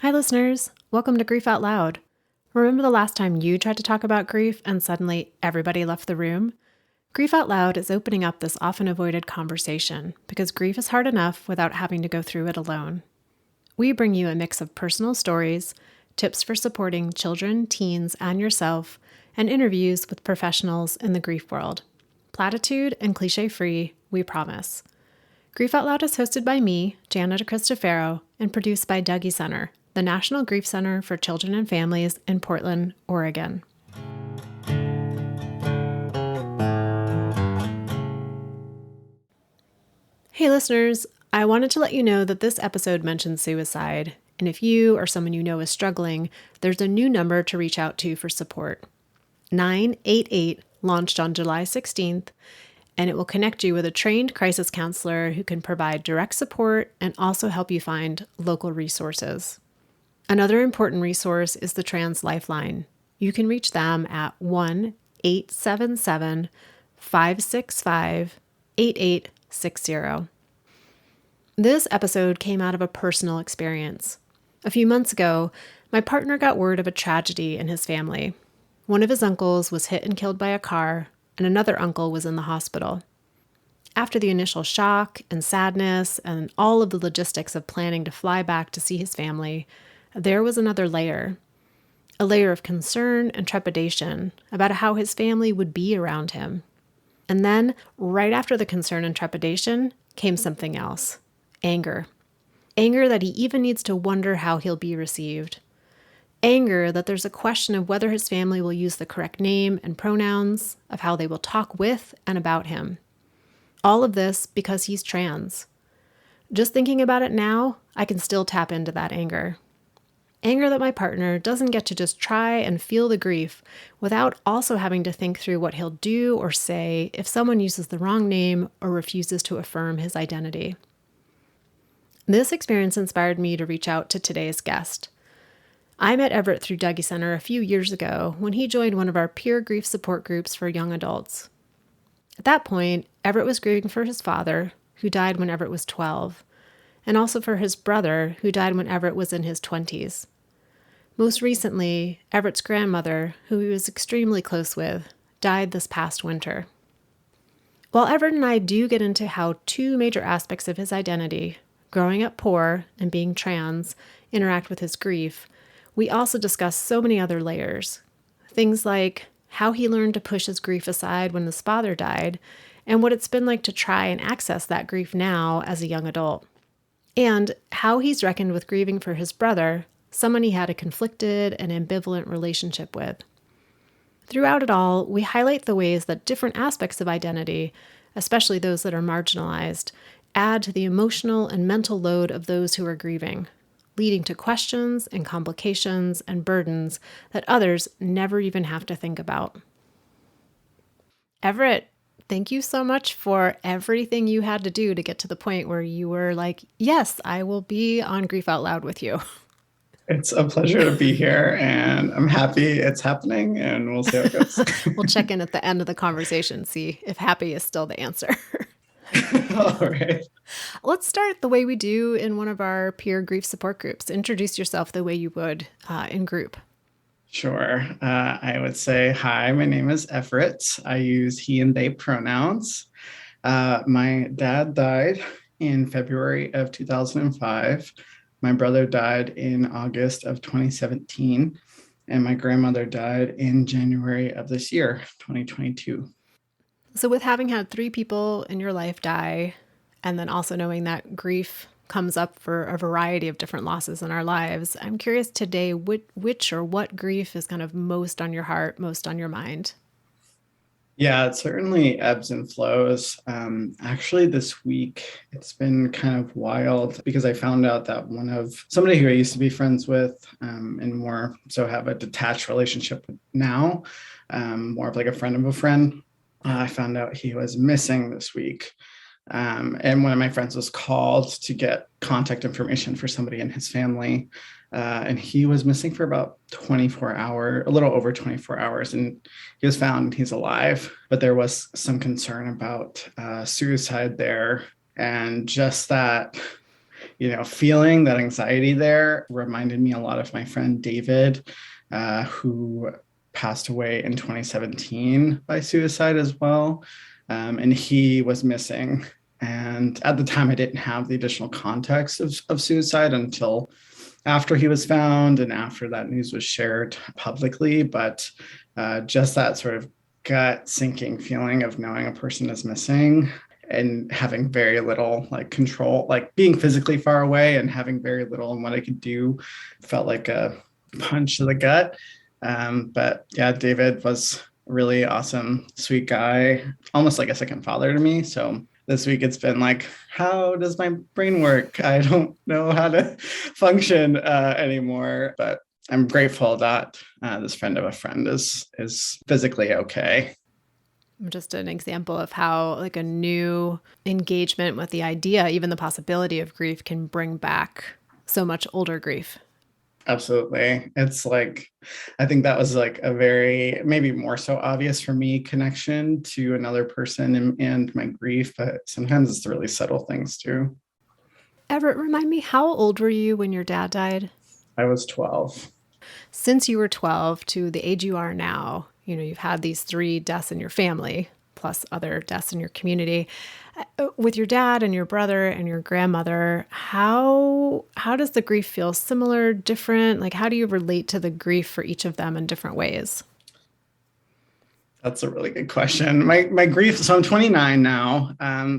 Hi, listeners. Welcome to Grief Out Loud. Remember the last time you tried to talk about grief and suddenly everybody left the room? Grief Out Loud is opening up this often avoided conversation because grief is hard enough without having to go through it alone. We bring you a mix of personal stories, tips for supporting children, teens, and yourself, and interviews with professionals in the grief world. Platitude and cliche-free, we promise. Grief Out Loud is hosted by me, Jana DeCristofaro, and produced by Dougie Center, the National Grief Center for Children and Families in Portland, Oregon. Hey listeners, I wanted to let you know that this episode mentions suicide, and if you or someone you know is struggling, there's a new number to reach out to for support. 988 launched on July 16th, and it will connect you with a trained crisis counselor who can provide direct support and also help you find local resources. Another important resource is the TransLifeline. You can reach them at 1-877-565-8860. This episode came out of a personal experience. A few months ago, my partner got word of a tragedy in his family. One of his uncles was hit and killed by a car, and another uncle was in the hospital. After the initial shock and sadness and all of the logistics of planning to fly back to see his family, there was another layer. A layer of concern and trepidation about how his family would be around him. And then, right after the concern and trepidation, came something else. Anger. Anger that he even needs to wonder how he'll be received. Anger that there's a question of whether his family will use the correct name and pronouns, of how they will talk with and about him. All of this because he's trans. Just thinking about it now, I can still tap into that anger. Anger that my partner doesn't get to just try and feel the grief without also having to think through what he'll do or say if someone uses the wrong name or refuses to affirm his identity. This experience inspired me to reach out to today's guest. I met Everett through Dougie Center a few years ago when he joined one of our peer grief support groups for young adults. At that point, Everett was grieving for his father, who died when Everett was 12, and also for his brother, who died when Everett was in his 20s. Most recently, Everett's grandmother, who he was extremely close with, died this past winter. While Everett and I do get into how two major aspects of his identity, growing up poor and being trans, interact with his grief, we also discuss so many other layers. Things like how he learned to push his grief aside when his father died, and what it's been like to try and access that grief now as a young adult. And how he's reckoned with grieving for his brother, someone he had a conflicted and ambivalent relationship with. Throughout it all, we highlight the ways that different aspects of identity, especially those that are marginalized, add to the emotional and mental load of those who are grieving, leading to questions and complications and burdens that others never even have to think about. Everett, thank you so much for everything you had to do to get to the point where you were like, yes, I will be on Grief Out Loud with you. It's a pleasure to be here, and I'm happy it's happening, and we'll see how it goes. We'll check in at the end of the conversation, see if happy is still the answer. All right. Let's start the way we do in one of our peer grief support groups. Introduce yourself the way you would in group. Sure. I would say, hi, my name is Everett. I use he and they pronouns. My dad died in February of 2005. My brother died in August of 2017. And my grandmother died in January of this year, 2022. So with having had 3 people in your life die, and then also knowing that grief comes up for a variety of different losses in our lives, I'm curious today which or what grief is kind of most on your heart, most on your mind? Yeah, it certainly ebbs and flows. Actually, this week, it's been kind of wild because I found out that somebody who I used to be friends with and more so have a detached relationship with now, more of like a friend of a friend, I found out he was missing this week. And one of my friends was called to get contact information for somebody in his family. And he was missing for about 24 hours, a little over 24 hours. And he was found, he's alive. But there was some concern about suicide there. And just that feeling that anxiety there reminded me a lot of my friend David, who passed away in 2017 by suicide as well. And he was missing. And at the time, I didn't have the additional context of suicide until after he was found and after that news was shared publicly. But just that sort of gut sinking feeling of knowing a person is missing and having very little control, being physically far away and having very little in what I could do, felt like a punch to the gut. But yeah, David was a really awesome, sweet guy, almost like a second father to me. So this week it's been like, how does my brain work? I don't know how to function anymore, but I'm grateful that this friend of a friend is physically okay. Just an example of how a new engagement with the idea, even the possibility of grief, can bring back so much older grief. Absolutely. It's I think that was a very, maybe more so obvious for me, connection to another person and my grief, but sometimes it's the really subtle things too. Everett, remind me, how old were you when your dad died? I was 12. Since you were 12 to the age you are now, you've had these 3 deaths in your family, plus other deaths in your community. With your dad and your brother and your grandmother, how does the grief feel? Similar, different? How do you relate to the grief for each of them in different ways? That's a really good question. My grief, so I'm 29 now.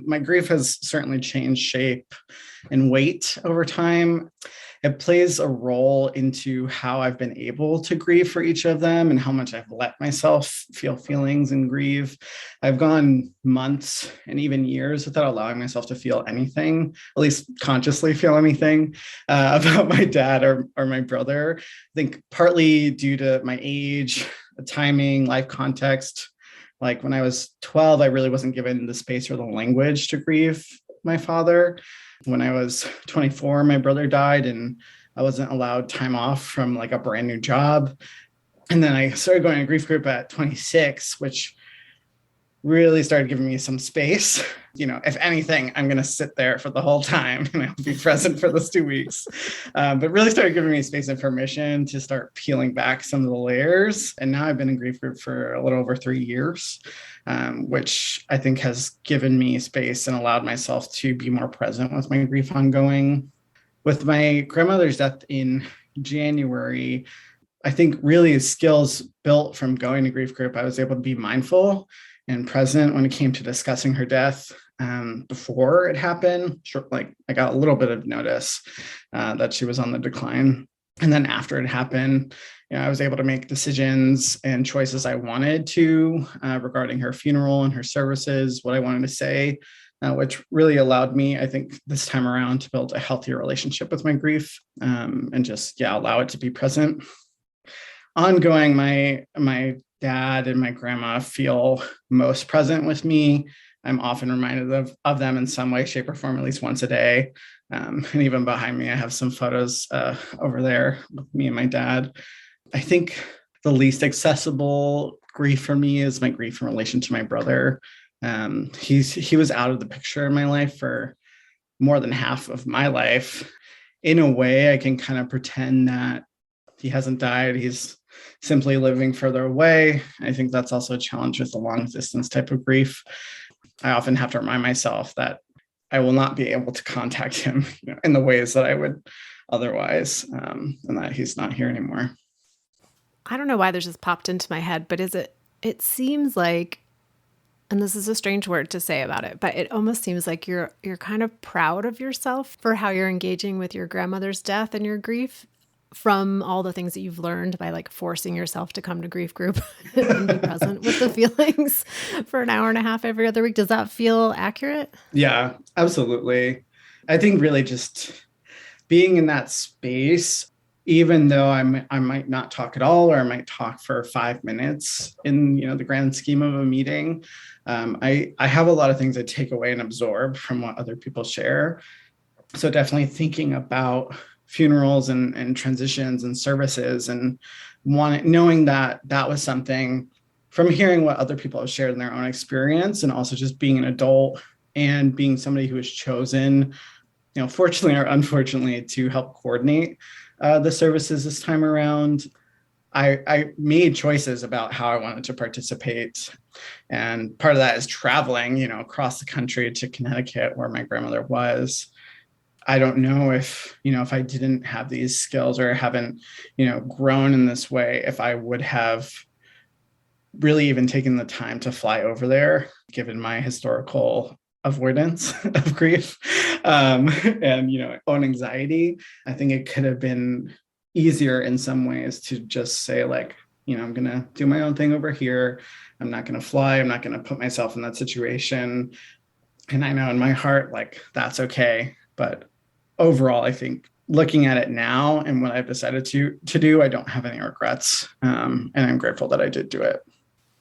My grief has certainly changed shape and weight over time. It plays a role into how I've been able to grieve for each of them and how much I've let myself feel feelings and grieve. I've gone months and even years without allowing myself to feel anything, at least consciously feel anything about my dad or my brother. I think partly due to my age, the timing, life context. When I was 12, I really wasn't given the space or the language to grieve my father. When I was 24, my brother died and I wasn't allowed time off from a brand new job. And then I started going to grief group at 26, which really started giving me some space. If anything, I'm going to sit there for the whole time and I'll be present for those 2 weeks. But really started giving me space and permission to start peeling back some of the layers. And now I've been in grief group for a little over 3 years, which I think has given me space and allowed myself to be more present with my grief ongoing. With my grandmother's death in January, I think really skills built from going to grief group, I was able to be mindful and present when it came to discussing her death. Before it happened, I got a little bit of notice that she was on the decline. And then after it happened, I was able to make decisions and choices I wanted to regarding her funeral and her services, what I wanted to say, which really allowed me, I think, this time around to build a healthier relationship with my grief and just, allow it to be present. Ongoing, my dad and my grandma feel most present with me. I'm often reminded of them in some way, shape, or form, at least once a day. And even behind me, I have some photos over there with me and my dad. I think the least accessible grief for me is my grief in relation to my brother. He was out of the picture in my life for more than half of my life. In a way, I can kind of pretend that he hasn't died. He's simply living further away. I think that's also a challenge with the long distance type of grief. I often have to remind myself that I will not be able to contact him in the ways that I would otherwise, and that he's not here anymore. I don't know why this just popped into my head, but it seems like, and this is a strange word to say about it, but it almost seems like you're kind of proud of yourself for how you're engaging with your grandmother's death and your grief from all the things that you've learned by forcing yourself to come to grief group and be present with the feelings for an hour and a half every other week. Does that feel accurate? Yeah, absolutely. I think really just being in that space, even though I might not talk at all, or I might talk for 5 minutes in the grand scheme of a meeting, I have a lot of things I take away and absorb from what other people share. So definitely thinking about funerals and transitions and services and knowing that was something from hearing what other people have shared in their own experience, and also just being an adult and being somebody who has chosen fortunately or unfortunately, to help coordinate the services this time around. I made choices about how I wanted to participate. And part of that is traveling, across the country to Connecticut, where my grandmother was. I don't know if I didn't have these skills or haven't, grown in this way, if I would have really even taken the time to fly over there, given my historical avoidance of grief and own anxiety. I think it could have been easier in some ways to just say, like, I'm gonna do my own thing over here. I'm not gonna fly. I'm not gonna put myself in that situation. And I know in my heart, like, that's okay. But overall, I think looking at it now and what I've decided to do, I don't have any regrets. And I'm grateful that I did do it.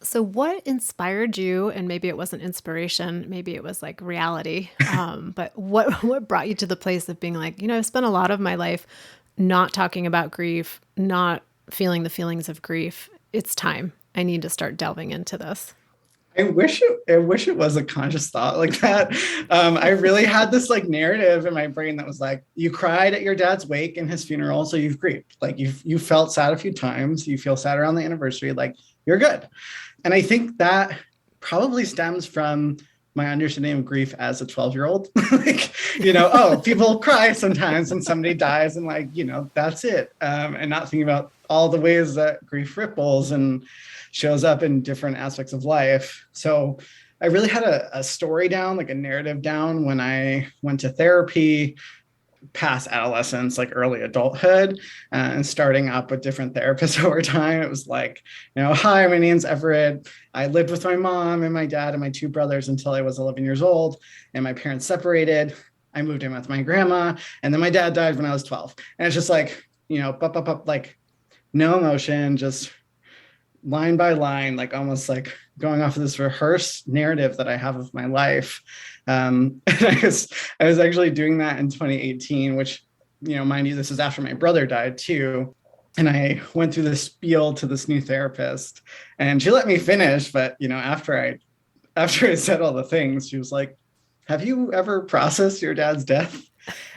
So, what inspired you? And maybe it wasn't inspiration, maybe it was like reality. But what brought you to the place of being like, I've spent a lot of my life not talking about grief, not feeling the feelings of grief. It's time. I need to start delving into this. I wish it was a conscious thought like that. I really had this like narrative in my brain that was like, you cried at your dad's wake and his funeral, so you've grieved. Like you felt sad a few times. You feel sad around the anniversary. Like, you're good. And I think that probably stems from my understanding of grief as a 12-year-old. Like, people cry sometimes when somebody dies, and like, that's it. And not thinking about all the ways that grief ripples and shows up in different aspects of life. So I really had a story down, like a narrative down, when I went to therapy past adolescence, like early adulthood, and starting up with different therapists over time. It was like, hi, my name's Everett. I lived with my mom and my dad and my two brothers until I was 11 years old, and my parents separated. I moved in with my grandma, and then my dad died when I was 12. And it's just like, like no emotion, just line by line, like almost like going off of this rehearsed narrative that I have of my life. And I was actually doing that in 2018, which, mind you, this is after my brother died too. And I went through this spiel to this new therapist, and she let me finish. But, after I said all the things, she was like, have you ever processed your dad's death?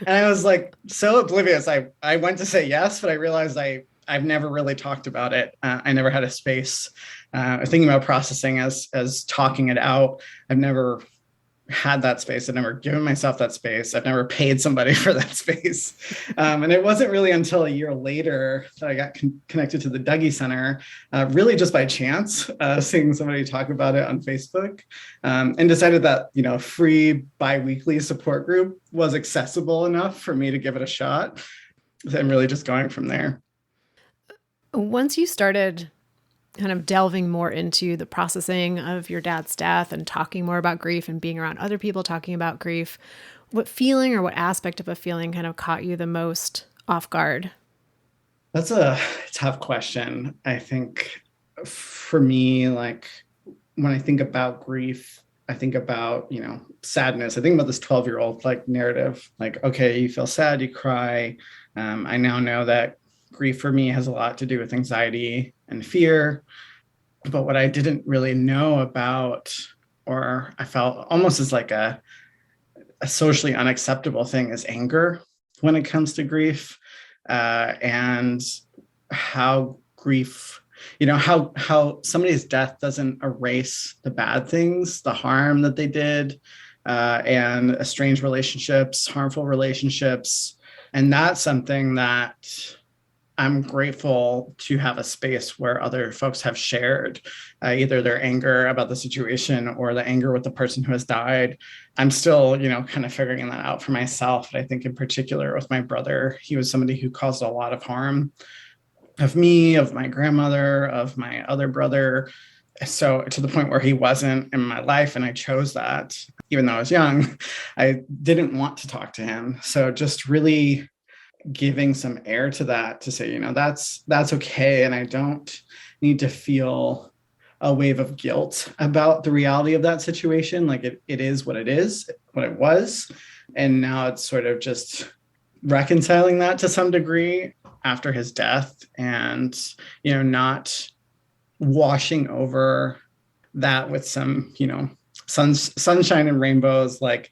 And I was like, so oblivious. I went to say yes, but I realized I've never really talked about it. I never had a space thinking about processing as talking it out. I've never had that space. I've never given myself that space. I've never paid somebody for that space. And it wasn't really until a year later that I got connected to the Dougie Center, really just by chance, seeing somebody talk about it on Facebook, and decided that, free bi-weekly support group was accessible enough for me to give it a shot, and really just going from there. Once you started kind of delving more into the processing of your dad's death and talking more about grief and being around other people talking about grief, what feeling or what aspect of a feeling kind of caught you the most off guard? That's a tough question. I think for me, like, when I think about grief, I think about, sadness. I think about this 12-year-old like narrative, like, okay, you feel sad, you cry. I now know that grief for me has a lot to do with anxiety and fear. But what I didn't really know about, or I felt almost as like a socially unacceptable thing, is anger when it comes to grief, and how grief, how somebody's death doesn't erase the bad things, the harm that they did, and estranged relationships, harmful relationships. And that's something that I'm grateful to have a space where other folks have shared either their anger about the situation or the anger with the person who has died. I'm still, kind of figuring that out for myself. But I think in particular with my brother, he was somebody who caused a lot of harm of me, of my grandmother, of my other brother. So to the point where he wasn't in my life, and I chose that, even though I was young, I didn't want to talk to him. So just really giving some air to that, to say, that's okay. And I don't need to feel a wave of guilt about the reality of that situation. Like it is what it is, what it was. And now it's sort of just reconciling that to some degree after his death, and, not washing over that with some, sunshine and rainbows, like,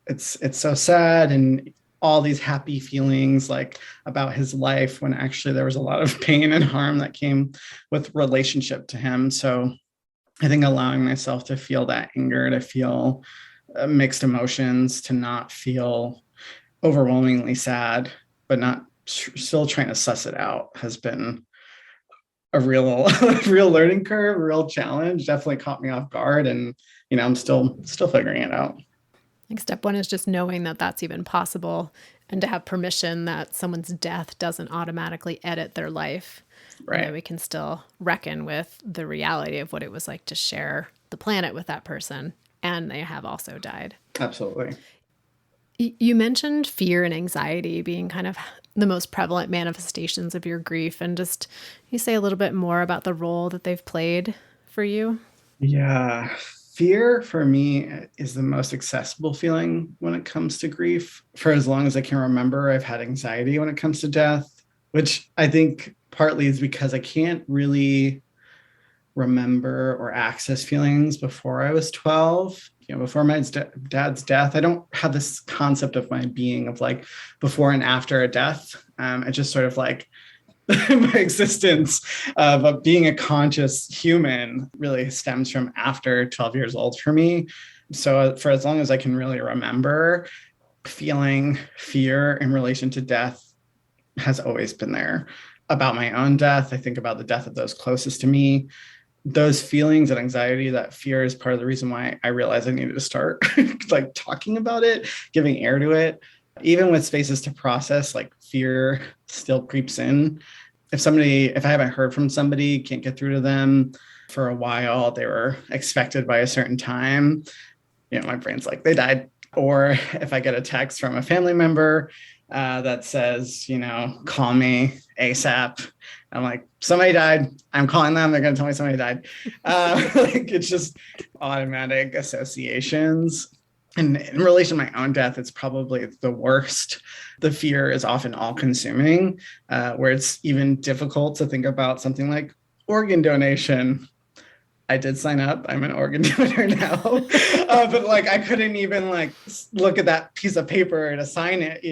it's so sad, and all these happy feelings like about his life, when actually there was a lot of pain and harm that came with relationship to him. So I think allowing myself to feel that anger, to feel mixed emotions, to not feel overwhelmingly sad, but not still trying to suss it out, has been a real real learning curve, a real challenge. Definitely caught me off guard, and I'm still figuring it out. Like step one is just knowing that that's even possible and to have permission that someone's death doesn't automatically edit their life. And that Right. we can still reckon with the reality of what it was like to share the planet with that person. And they have also died. Absolutely. You mentioned fear and anxiety being kind of the most prevalent manifestations of your grief. And just you say a little bit more about the role that they've played for you? Yeah. Fear for me is the most accessible feeling when it comes to grief. For as long as I can remember, I've had anxiety when it comes to death, which I think partly is because I can't really remember or access feelings before I was 12. Before my dad's death, I don't have this concept of my being of like before and after a death. It just sort of like my existence of being a conscious human really stems from after 12 years old for me. So for as long as I can really remember, feeling fear in relation to death has always been there. About my own death, I think about the death of those closest to me. Those feelings and anxiety, that fear is part of the reason why I realized I needed to start like talking about it, giving air to it. Even with spaces to process, like fear still creeps in. If I haven't heard from somebody, can't get through to them for a while, they were expected by a certain time, my brain's like, they died. Or if I get a text from a family member that says, call me ASAP, I'm like, somebody died. I'm calling them. They're going to tell me somebody died. Like it's just automatic associations. And in relation to my own death, it's probably the worst. The fear is often all consuming, where it's even difficult to think about something like organ donation. I did sign up. I'm an organ donor now. But like, I couldn't even like look at that piece of paper to sign it,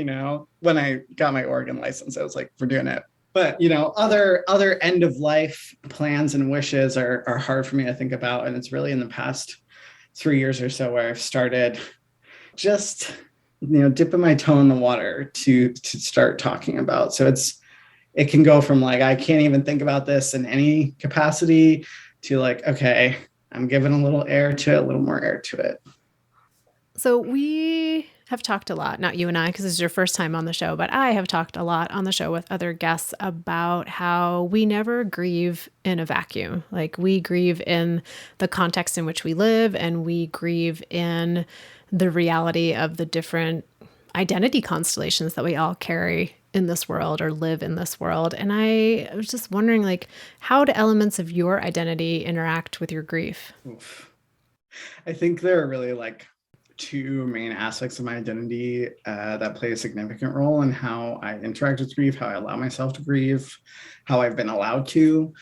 when I got my organ license. I was like, we're doing it. But, other end of life plans and wishes are hard for me to think about. And it's really in the past 3 years or so where I've started just, dipping my toe in the water to start talking about. So it can go from like, I can't even think about this in any capacity to like, okay, I'm giving a little air to it, a little more air to it. So we have talked a lot, not you and I, because this is your first time on the show, but I have talked a lot on the show with other guests about how we never grieve in a vacuum. Like we grieve in the context in which we live, and we grieve in the reality of the different identity constellations that we all carry in this world or live in this world. And I was just wondering, like, how do elements of your identity interact with your grief? Oof. I think there are really like two main aspects of my identity that play a significant role in how I interact with grief, how I allow myself to grieve, how I've been allowed to.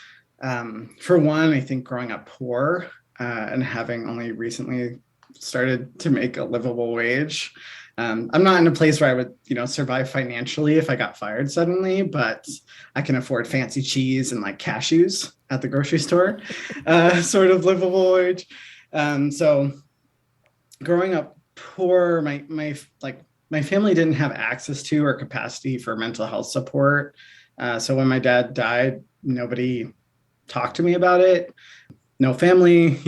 For one, I think growing up poor and having only recently started to make a livable wage. I'm not in a place where I would, survive financially if I got fired suddenly, but I can afford fancy cheese and like cashews at the grocery store, sort of livable wage. So growing up poor, my family didn't have access to or capacity for mental health support. So when my dad died, nobody talked to me about it. No family,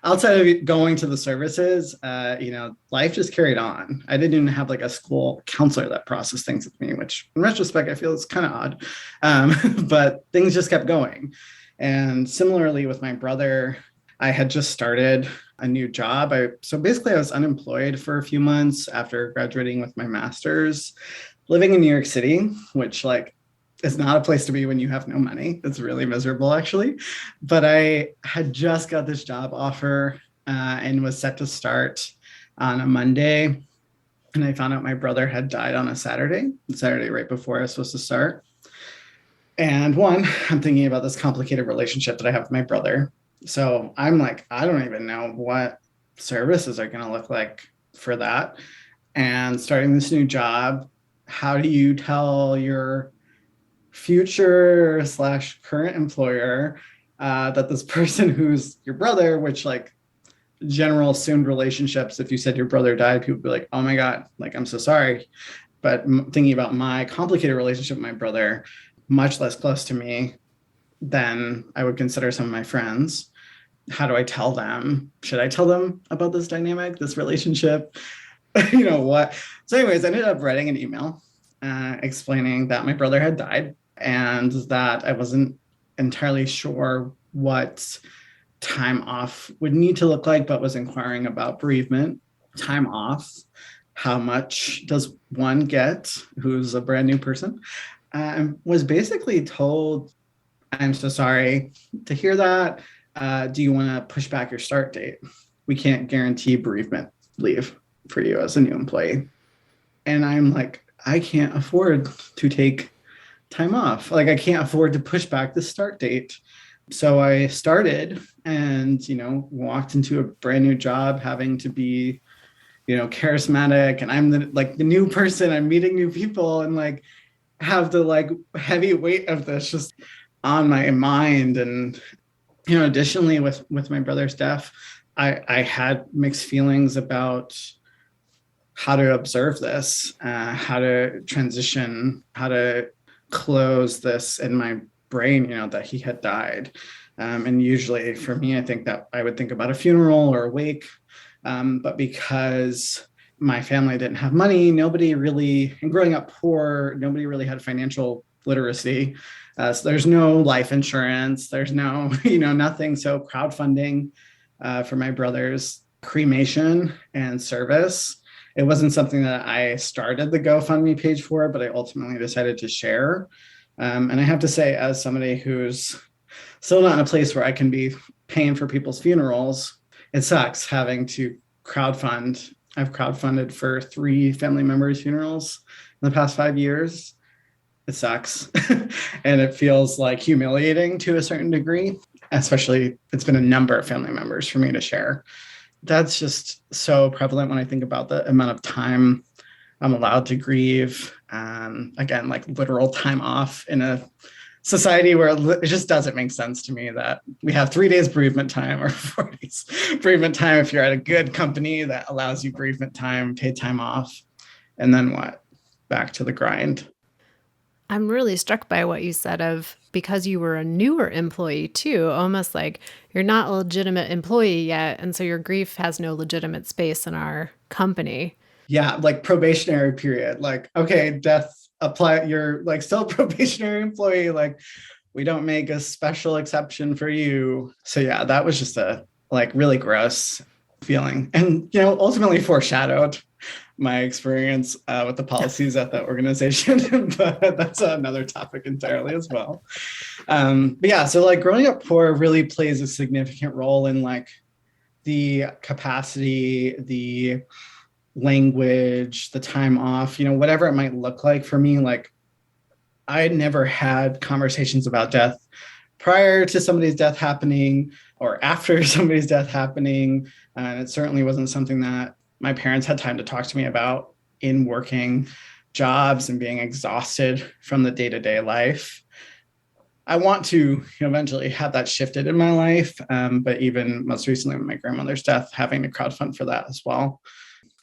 outside of going to the services, life just carried on. I didn't even have like a school counselor that processed things with me, which in retrospect, I feel is kind of odd. But things just kept going. And similarly with my brother, I had just started a new job. So basically I was unemployed for a few months after graduating with my master's, living in New York City, which like is not a place to be when you have no money. It's really miserable actually. But I had just got this job offer and was set to start on a Monday. And I found out my brother had died on a Saturday right before I was supposed to start. And one, I'm thinking about this complicated relationship that I have with my brother. So I'm like, I don't even know what services are going to look like for that. And starting this new job, how do you tell your future / current employer that this person who's your brother, which like general assumed relationships, if you said your brother died, people would be like, oh my God, like, I'm so sorry. But thinking about my complicated relationship with my brother, much less close to me than I would consider some of my friends. How do I tell them? Should I tell them about this dynamic, this relationship? What? So anyways, I ended up writing an email explaining that my brother had died and that I wasn't entirely sure what time off would need to look like, but was inquiring about bereavement time off. How much does one get who's a brand new person? Was basically told, I'm so sorry to hear that. Do you want to push back your start date? We can't guarantee bereavement leave for you as a new employee. And I'm like, I can't afford to take time off. Like, I can't afford to push back the start date. So I started and, walked into a brand new job having to be, charismatic. And I'm the new person. I'm meeting new people and like have the like heavy weight of this just on my mind. And, additionally with my brother's death, I had mixed feelings about how to observe this, how to transition, how to close this in my brain, that he had died. And usually for me, I think that I would think about a funeral or a wake. But because my family didn't have money, nobody really, and growing up poor, nobody really had financial literacy. So there's no life insurance, there's no, nothing. So crowdfunding for my brother's cremation and service, it wasn't something that I started the GoFundMe page for, but I ultimately decided to share. And I have to say, as somebody who's still not in a place where I can be paying for people's funerals, it sucks having to crowdfund. I've crowdfunded for 3 family members' funerals in the past 5 years. It sucks. And it feels like humiliating to a certain degree, especially it's been a number of family members for me to share. That's just so prevalent when I think about the amount of time I'm allowed to grieve. Again, like literal time off in a society where it just doesn't make sense to me that we have 3 days bereavement time or 4 days bereavement time if you're at a good company that allows you bereavement time, paid time off. And then what? Back to the grind. I'm really struck by what you said of because you were a newer employee too, almost like you're not a legitimate employee yet. And so your grief has no legitimate space in our company. Yeah, like probationary period. Like, okay, death apply. You're like still a probationary employee. Like, we don't make a special exception for you. So yeah, that was just a like really gross feeling, and ultimately foreshadowed my experience with the policies at that organization. But that's another topic entirely as well. But yeah, so like growing up poor really plays a significant role in like the capacity, the language, the time off, whatever it might look like for me. Like, I had never had conversations about death prior to somebody's death happening or after somebody's death happening. And it certainly wasn't something that my parents had time to talk to me about in working jobs and being exhausted from the day-to-day life. I want to eventually have that shifted in my life. But even most recently with my grandmother's death, having to crowdfund for that as well.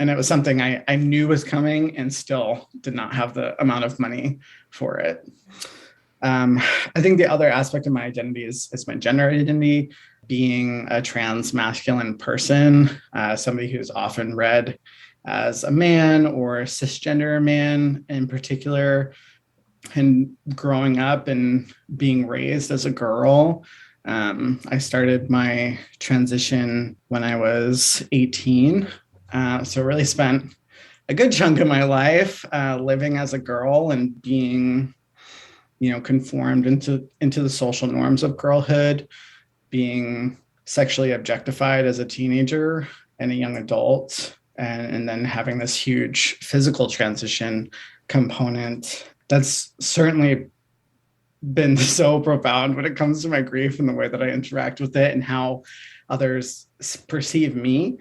And it was something I knew was coming and still did not have the amount of money for it. I think the other aspect of my identity is my gender identity, being a trans masculine person, somebody who's often read as a man or a cisgender man in particular. And growing up and being raised as a girl, I started my transition when I was 18. So really spent a good chunk of my life living as a girl and being, conformed into the social norms of girlhood, being sexually objectified as a teenager and a young adult, and then having this huge physical transition component. That's certainly been so profound when it comes to my grief and the way that I interact with it and how others perceive me.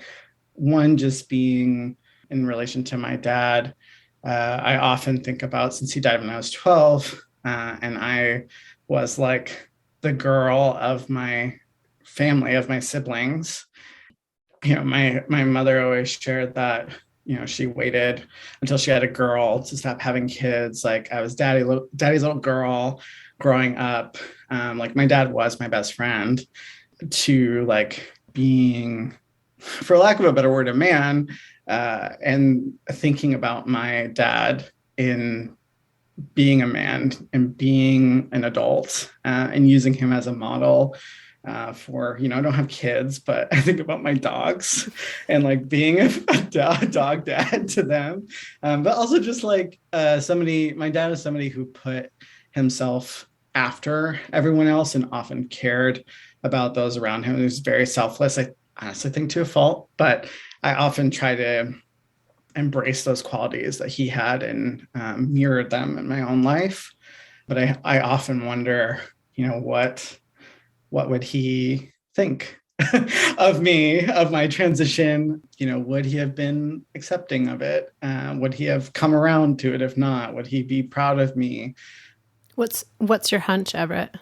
One, just being in relation to my dad, I often think about, since he died when I was 12, and I was like the girl of my family, of my siblings. My mother always shared that, she waited until she had a girl to stop having kids. Like, I was daddy's little girl growing up. Like, my dad was my best friend, to like being, for lack of a better word, a man, and thinking about my dad in being a man and being an adult, and using him as a model, for, I don't have kids, but I think about my dogs and like being a dog dad to them. But also just like, my dad is somebody who put himself after everyone else and often cared about those around him. He was very selfless, I honestly think, to a fault, but I often try to embrace those qualities that he had and, mirrored them in my own life. But I often wonder, what would he think of me, of my transition? Would he have been accepting of it? Would he have come around to it? If not, would he be proud of me? What's your hunch, Everett?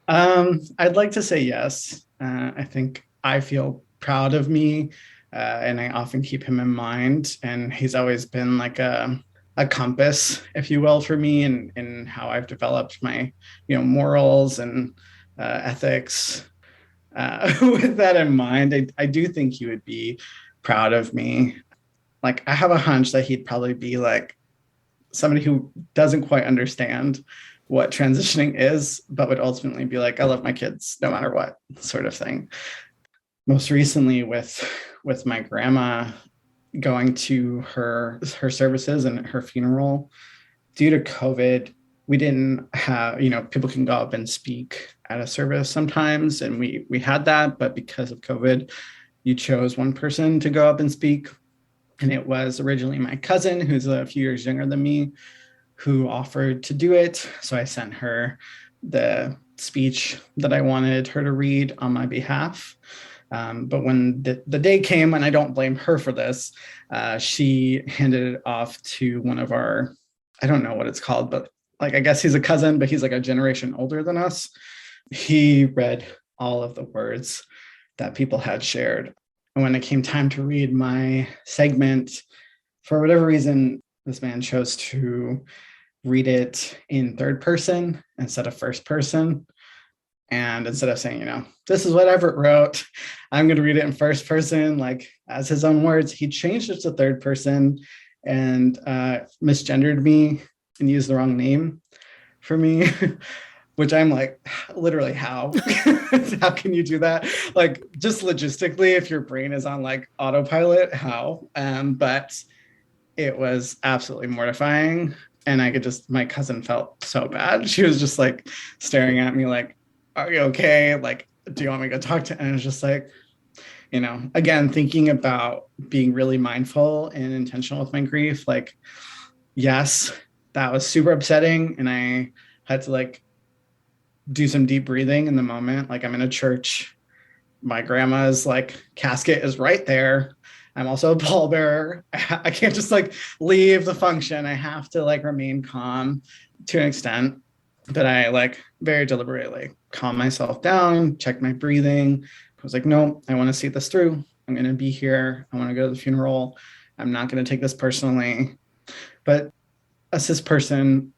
I'd like to say yes. I think I feel proud of me, and I often keep him in mind. And he's always been like a compass, if you will, for me, in how I've developed my, morals and, ethics. With that in mind, I do think he would be proud of me. Like, I have a hunch that he'd probably be like somebody who doesn't quite understand what transitioning is, but would ultimately be like, I love my kids no matter what, sort of thing. Most recently with my grandma, going to her services and her funeral, due to COVID, we didn't have, people can go up and speak at a service sometimes, and we had that, but because of COVID, you chose one person to go up and speak. And it was originally my cousin, who's a few years younger than me, who offered to do it. So I sent her the speech that I wanted her to read on my behalf. But when the day came, and I don't blame her for this, she handed it off to one of our, I don't know what it's called, but like, I guess he's a cousin, but he's like a generation older than us. He read all of the words that people had shared. And when it came time to read my segment, for whatever reason, this man chose to read it in third person instead of first person. And instead of saying, this is what Everett wrote, I'm going to read it in first person, like as his own words, he changed it to third person and, misgendered me and used the wrong name for me, which I'm like, literally, how? How can you do that? Like, just logistically, if your brain is on like autopilot, how? But it was absolutely mortifying. And my cousin felt so bad. She was just like staring at me like, are you okay? Like, do you want me to go talk to? And it was just like, again, thinking about being really mindful and intentional with my grief. Like, yes, that was super upsetting. And I had to like do some deep breathing in the moment. Like, I'm in a church. My grandma's like casket is right there. I'm also a pallbearer. I can't just like leave the function. I have to like remain calm to an extent. But I like very deliberately calm myself down, check my breathing. I was like, no, I want to see this through. I'm going to be here. I want to go to the funeral. I'm not going to take this personally. But a cis person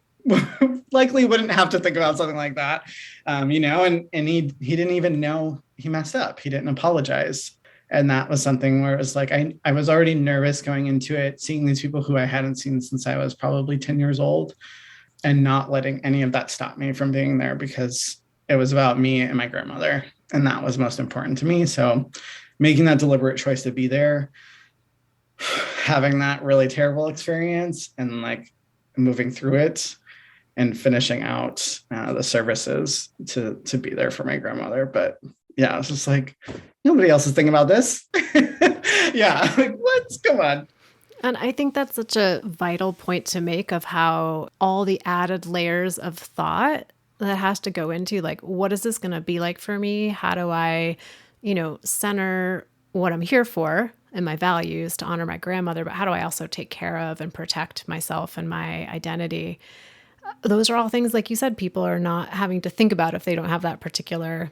likely wouldn't have to think about something like that, and he didn't even know he messed up. He didn't apologize. And that was something where it was like, I was already nervous going into it, seeing these people who I hadn't seen since I was probably 10 years old, and not letting any of that stop me from being there, because it was about me and my grandmother. And that was most important to me. So making that deliberate choice to be there, having that really terrible experience, and like moving through it and finishing out the services to be there for my grandmother. But yeah, it's just like, nobody else is thinking about this. Yeah, like, what's going on? And I think that's such a vital point to make, of how all the added layers of thought that has to go into, like, what is this going to be like for me? How do I, center what I'm here for? and my values to honor my grandmother, but how do I also take care of and protect myself and my identity? Those are all things, like you said, people are not having to think about if they don't have that particular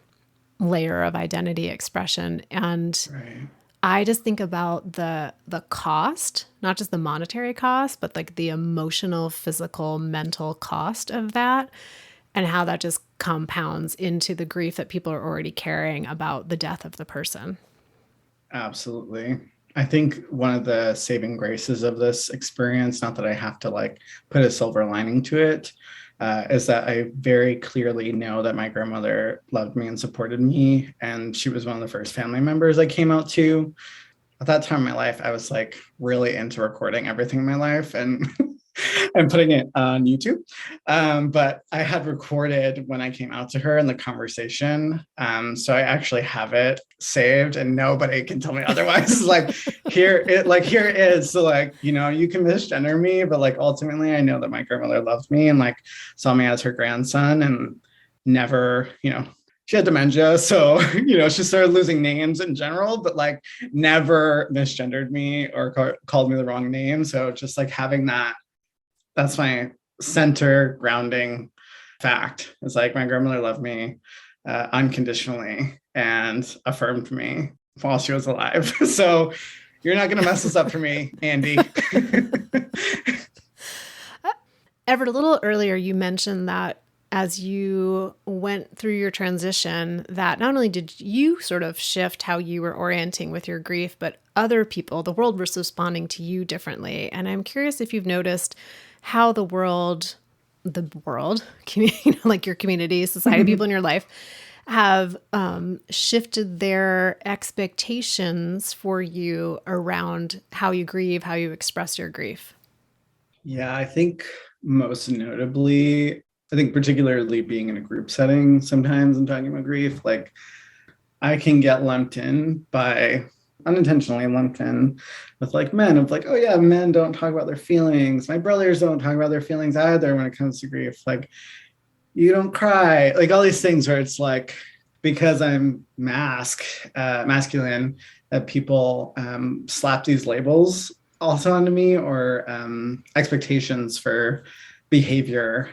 layer of identity expression. And Right. I just think about the cost, not just the monetary cost, but like the emotional, physical, mental cost of that, and how that just compounds into the grief that people are already carrying about the death of the person. Absolutely. I think one of the saving graces of this experience, not that I have to like put a silver lining to it, is that I very clearly know that my grandmother loved me and supported me. And she was one of the first family members I came out to. At that time in my life, I was like really into recording everything in my life and and putting it on YouTube. But I had recorded when I came out to her in the conversation. So I actually have it saved and nobody can tell me otherwise. Here it is. So like, you know, you can misgender me, but like ultimately I know that my grandmother loved me and like saw me as her grandson and never, you know, she had dementia. So, you know, she started losing names in general, but like never misgendered me or called me the wrong name. So just like having that's my center grounding fact. It's like my grandmother loved me unconditionally and affirmed me while she was alive. So you're not going to mess this up for me, Andy. Everett, a little earlier, you mentioned that as you went through your transition, that not only did you sort of shift how you were orienting with your grief, but other people, the world was responding to you differently. And I'm curious if you've noticed how the world, like your community, society, people in your life, have shifted their expectations for you around how you grieve, how you express your grief. Yeah, I think most notably, I think particularly being in a group setting, sometimes I'm talking about grief, like I can get unintentionally lumped in with like men of like, oh yeah, men don't talk about their feelings. My brothers don't talk about their feelings either when it comes to grief. Like you don't cry, like all these things where it's like, because I'm masculine, that people slap these labels also onto me or expectations for behavior.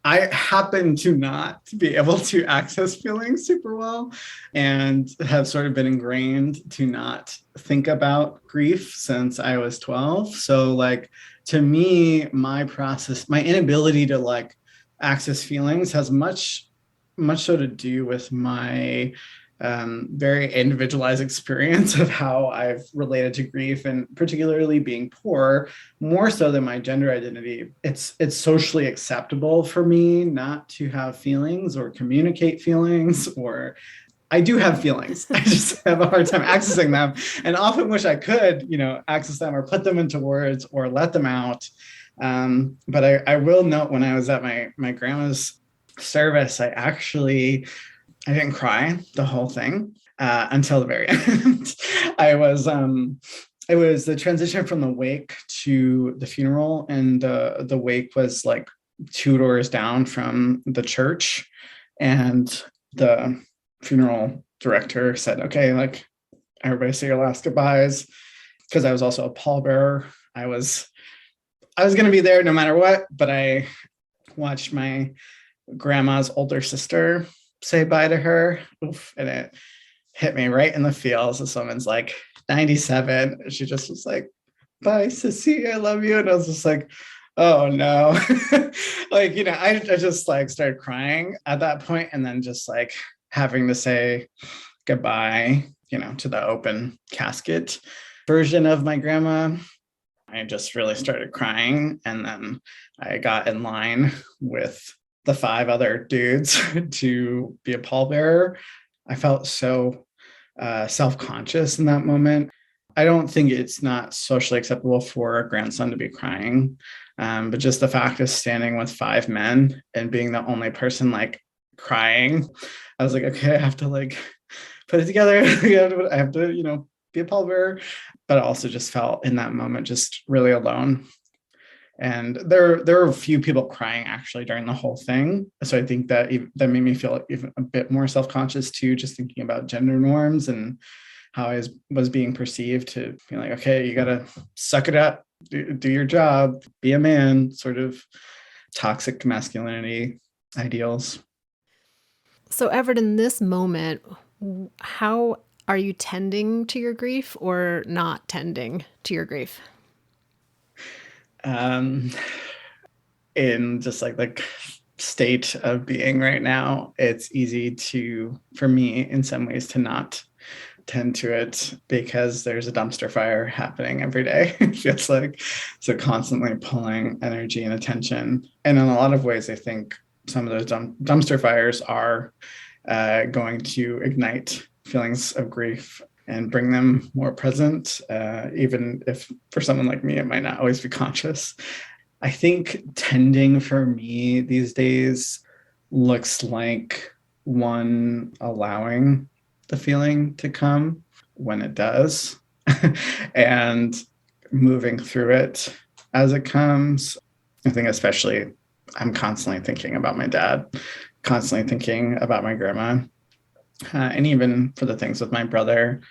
I happen to not be able to access feelings super well and have sort of been ingrained to not think about grief since I was 12. So like to me, my inability to like access feelings has much so to do with my very individualized experience of how I've related to grief, and particularly being poor, more so than my gender identity. It's socially acceptable for me not to have feelings or communicate feelings, or I do have feelings. I just have a hard time accessing them, and often wish I could, you know, access them or put them into words or let them out. But I will note when I was at my grandma's service, I didn't cry the whole thing until the very end. It was the transition from the wake to the funeral, and the wake was like 2 doors down from the church, and the funeral director said, "Okay, like everybody say your last goodbyes," because I was also a pallbearer. I was going to be there no matter what, but I watched my grandma's older sister say bye to her. Oof, and it hit me right in the feels. This woman's like 97. She just was like, "Bye, sissy, I love you." And I was just like, oh no. Like, you know, I just like started crying at that point, and then just like having to say goodbye, you know, to the open casket version of my grandma. I just really started crying, and then I got in line with the 5 other dudes to be a pallbearer. I felt so self-conscious in that moment. I don't think it's not socially acceptable for a grandson to be crying, but just the fact of standing with 5 men and being the only person like crying, I was like, okay, I have to like put it together. I have to, you know, be a pallbearer. But I also just felt in that moment just really alone. And there were a few people crying actually during the whole thing. So I think that made me feel even a bit more self-conscious too, just thinking about gender norms and how I was being perceived, to be like, okay, you got to suck it up, do your job, be a man, sort of toxic masculinity ideals. So, Everett, in this moment, how are you tending to your grief or not tending to your grief? Um, in just like the state of being right now, it's easy for me in some ways to not tend to it because there's a dumpster fire happening every day. It feels like, so constantly pulling energy and attention. And in a lot of ways, I think some of those dumpster fires are going to ignite feelings of grief and bring them more present, even if for someone like me, it might not always be conscious. I think tending for me these days looks like, one, allowing the feeling to come when it does and moving through it as it comes. I think especially I'm constantly thinking about my dad, constantly thinking about my grandma, and even for the things with my brother,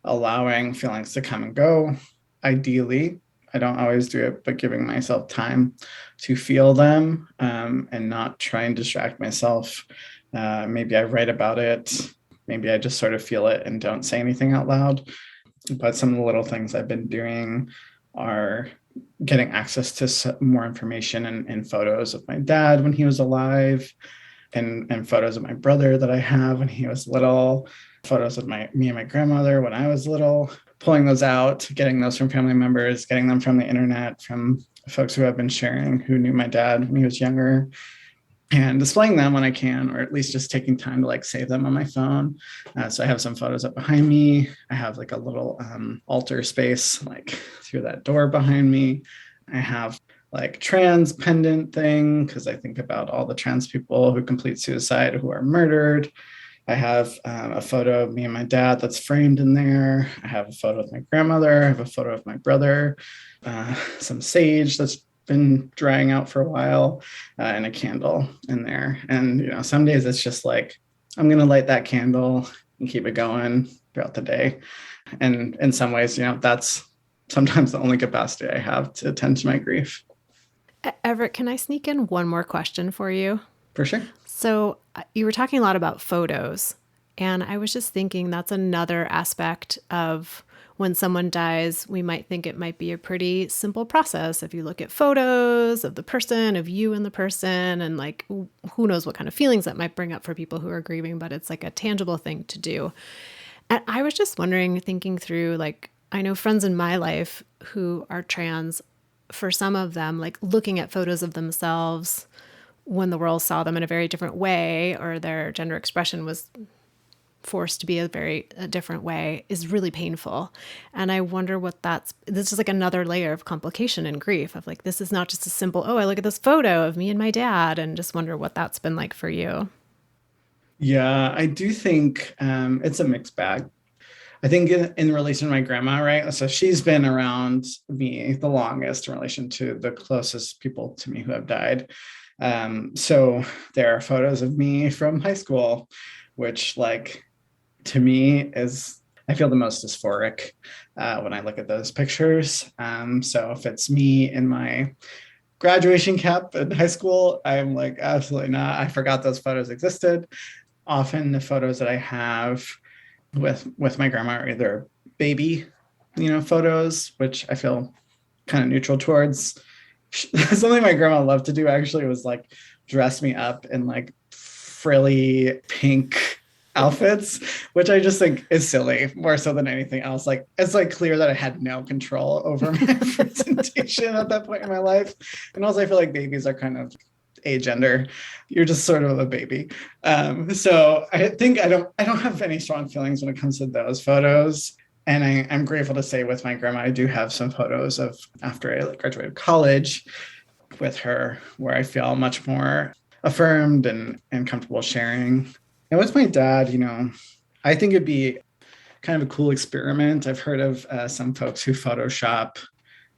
allowing feelings to come and go. Ideally, I don't always do it, but giving myself time to feel them, and not try and distract myself. Maybe I write about it. Maybe I just sort of feel it and don't say anything out loud. But some of the little things I've been doing are getting access to more information and photos of my dad when he was alive, and photos of my brother that I have when he was little, photos of me and my grandmother when I was little, pulling those out, getting those from family members, getting them from the internet, from folks who have been sharing, who knew my dad when he was younger, and displaying them when I can, or at least just taking time to like save them on my phone. So I have some photos up behind me. I have like a little altar space like through that door behind me. I have like trans pendant thing because I think about all the trans people who complete suicide who are murdered. I have a photo of me and my dad that's framed in there. I have a photo of my grandmother. I have a photo of my brother, some sage that's been drying out for a while, and a candle in there. And, some days it's just like, I'm going to light that candle and keep it going throughout the day. And in some ways, that's sometimes the only capacity I have to attend to my grief. Everett, can I sneak in one more question for you? For sure. So you were talking a lot about photos, and I was just thinking that's another aspect of when someone dies, we might think it might be a pretty simple process. If you look at photos of the person, of you and the person, and like, who knows what kind of feelings that might bring up for people who are grieving, but it's like a tangible thing to do. And I was just wondering, thinking through, like, I know friends in my life who are trans, for some of them, like looking at photos of themselves when the world saw them in a very different way, or their gender expression was forced to be a different way, is really painful. And I wonder this is like another layer of complication and grief of like, this is not just a simple, oh, I look at this photo of me and my dad, and just wonder what that's been like for you. Yeah, I do think it's a mixed bag. I think in relation to my grandma, right? So she's been around me the longest in relation to the closest people to me who have died. So there are photos of me from high school, which like to me is, I feel the most dysphoric when I look at those pictures. So if it's me in my graduation cap in high school, I'm like, absolutely not. I forgot those photos existed. Often the photos that I have with my grandma are either baby, photos, which I feel kind of neutral towards. Something my grandma loved to do actually was like dress me up in like frilly pink outfits, which I just think is silly more so than anything else. Like, it's like clear that I had no control over my presentation at that point in my life. And also I feel like babies are kind of agender. You're just sort of a baby. So I think I don't have any strong feelings when it comes to those photos. And I'm grateful to say with my grandma, I do have some photos of after I graduated college with her where I feel much more affirmed and comfortable sharing. And with my dad, I think it'd be kind of a cool experiment. I've heard of some folks who Photoshop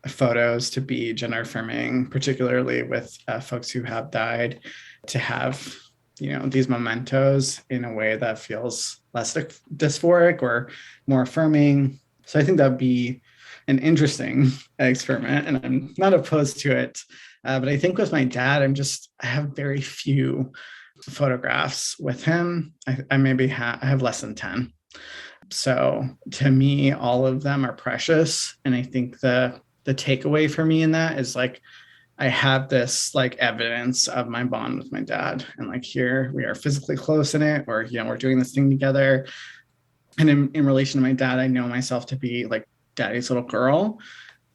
photos to be gender affirming, particularly with folks who have died, to have these mementos in a way that feels less dysphoric or more affirming. So I think that'd be an interesting experiment, and I'm not opposed to it. But I think with my dad, I have very few photographs with him. I maybe I have less than 10. So to me, all of them are precious. And I think the takeaway for me in that is like, I have this like evidence of my bond with my dad. And like here we are physically close in it, or, we're doing this thing together. And in relation to my dad, I know myself to be like daddy's little girl.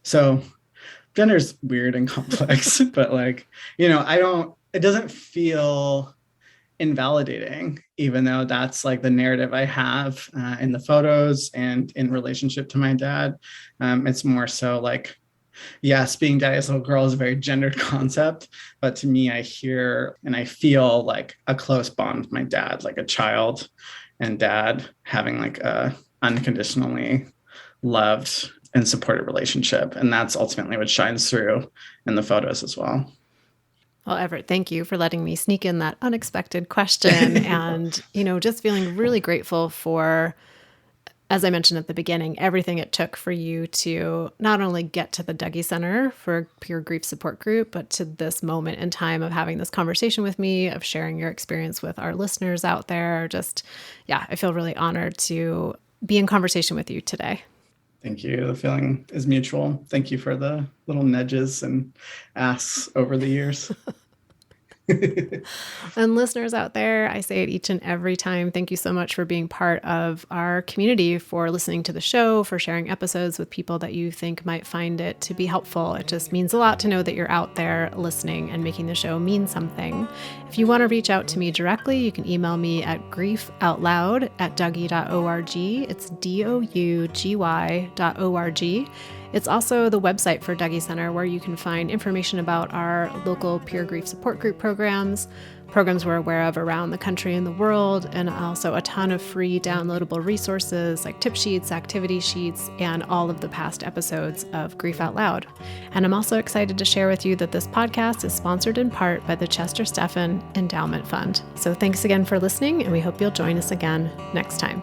So gender's weird and complex, but like, it doesn't feel invalidating, even though that's like the narrative I have in the photos and in relationship to my dad. It's more so like, yes, being daddy's little girl is a very gendered concept, but to me, I hear and I feel like a close bond with my dad, like a child and dad having like a unconditionally loved and supported relationship. And that's ultimately what shines through in the photos as well. Well, Everett, thank you for letting me sneak in that unexpected question and, just feeling really grateful for, as I mentioned at the beginning, everything it took for you to not only get to the Dougie Center for Peer Grief Support Group, but to this moment in time of having this conversation with me, of sharing your experience with our listeners out there. I feel really honored to be in conversation with you today. Thank you. The feeling is mutual. Thank you for the little nudges and asks over the years. And listeners out there, I say it each and every time. Thank you so much for being part of our community, for listening to the show, for sharing episodes with people that you think might find it to be helpful. It just means a lot to know that you're out there listening and making the show mean something. If you want to reach out to me directly, you can email me at griefoutloud@dougie.org. It's DOUGY.org. It's also the website for Dougie Center, where you can find information about our local peer grief support group programs we're aware of around the country and the world, and also a ton of free downloadable resources like tip sheets, activity sheets, and all of the past episodes of Grief Out Loud. And I'm also excited to share with you that this podcast is sponsored in part by the Chester Stephan Endowment Fund. So thanks again for listening, and we hope you'll join us again next time.